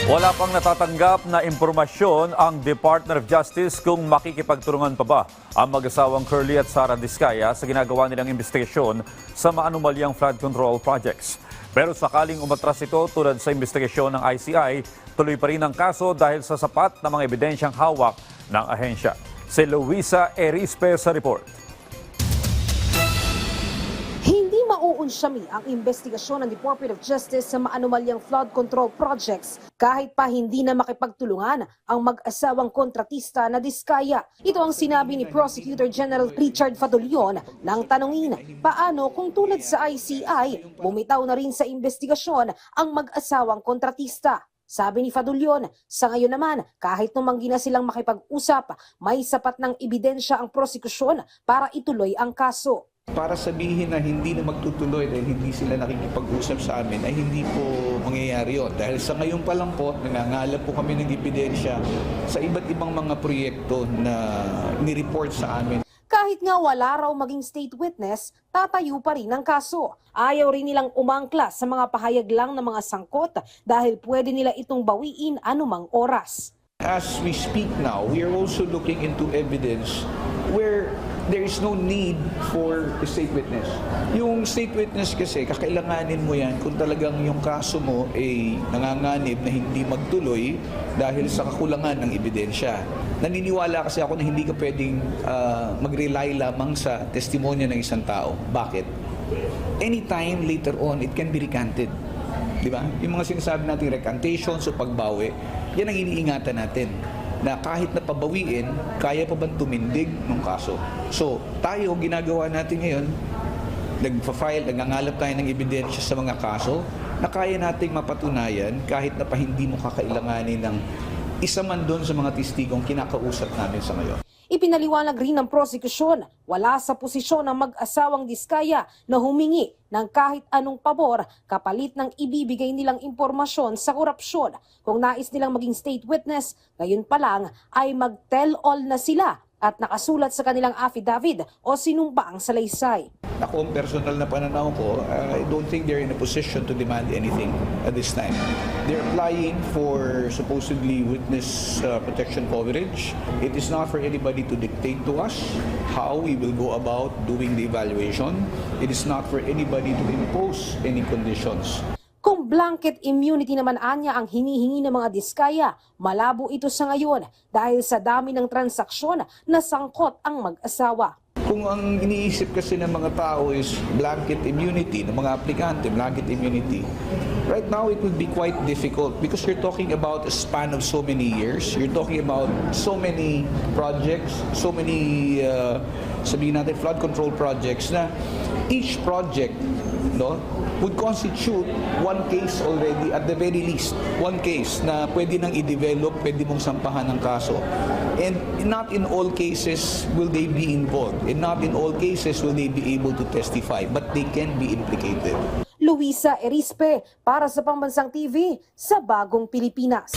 Wala pang natatanggap na impormasyon ang Department of Justice kung makikipagtulungan pa ba ang mag-asawang Curly at Sara Diskaya sa ginagawa nilang investigasyon sa maanumalyang flood control projects. Pero sakaling umatras ito tulad sa investigasyon ng ICI, tuloy pa rin ang kaso dahil sa sapat na mga ebidensyang hawak ng ahensya. Si Luisa Erispe sa report. Hindi mauunsyami ang investigasyon ng Department of Justice sa maanumalyang flood control projects kahit pa hindi na makipagtulungan ang mag-asawang kontratista na Diskaya. Ito ang sinabi ni Prosecutor General Richard Fadolion nang tanungin paano kung tulad sa ICI, bumitaw na rin sa investigasyon ang mag-asawang kontratista. Sabi ni Fadolion, sa ngayon naman, kahit tumanggi na silang makipag-usap, may sapat ng ebidensya ang prosekusyon para ituloy ang kaso. Para sabihin na hindi na magtutuloy dahil hindi sila nakikipag-usap sa amin ay hindi po mangyayari yun. Dahil sa ngayon pa lang po, nangangalap po kami ng ebidensya sa iba't ibang mga proyekto na ni-report sa amin. Kahit nga wala raw maging state witness, tatayo pa rin ang kaso. Ayaw rin nilang umangkla sa mga pahayag lang ng mga sangkot dahil pwede nila itong bawiin anumang oras. As we speak now, we are also looking into evidence where there is no need for a state witness. Yung state witness kasi, kakailanganin mo yan kung talagang yung kaso mo ay nanganganib na hindi magtuloy dahil sa kakulangan ng ebidensya. Naniniwala kasi ako na hindi ka pwedeng mag-rely lamang sa testimonya ng isang tao. Bakit? Anytime later on, it can be recanted. Di ba? Yung mga sinasabi natin recantations o pagbawi, yan ang iniingatan natin na kahit na pabawiin, kaya pa bang tumindig ng kaso. So, tayo, ginagawa natin ngayon, nagpa-file, nagngangalap tayo ng ebidensya sa mga kaso na kaya nating mapatunayan kahit na pa hindi mo kakailanganin ng isa man doon sa mga testigong kinakausap namin sa ngayon. Ipinaliwanag rin ng prosekusyon, wala sa posisyon ng mag-asawang Diskaya na humingi ng kahit anong pabor kapalit ng ibibigay nilang impormasyon sa korupsyon. Kung nais nilang maging state witness, ngayon pa lang ay mag-tell-all na sila at nakasulat sa kanilang affidavit o sinumpa ang salaysay. Ako, ang personal na pananaw ko, I don't think they're in a position to demand anything at this time. They're applying for supposedly witness protection coverage. It is not for anybody to dictate to us how we will go about doing the evaluation. It is not for anybody to impose any conditions. Kung blanket immunity naman anya ang hinihingi ng mga Diskaya, malabo ito sa ngayon dahil sa dami ng transaksyon na sangkot ang mag-asawa. Kung ang iniisip kasi ng mga tao is blanket immunity, ng mga aplikante, blanket immunity, right now it would be quite difficult because you're talking about a span of so many years. You're talking about so many projects, so many, sabihin natin, flood control projects na each project, no, would constitute one case already, at the very least, one case na pwede nang i-develop, pwede mong sampahan ng kaso. And not in all cases will they be involved. And not in all cases will they be able to testify, but they can be implicated. Luisa Erispe para sa Pambansang TV sa Bagong Pilipinas.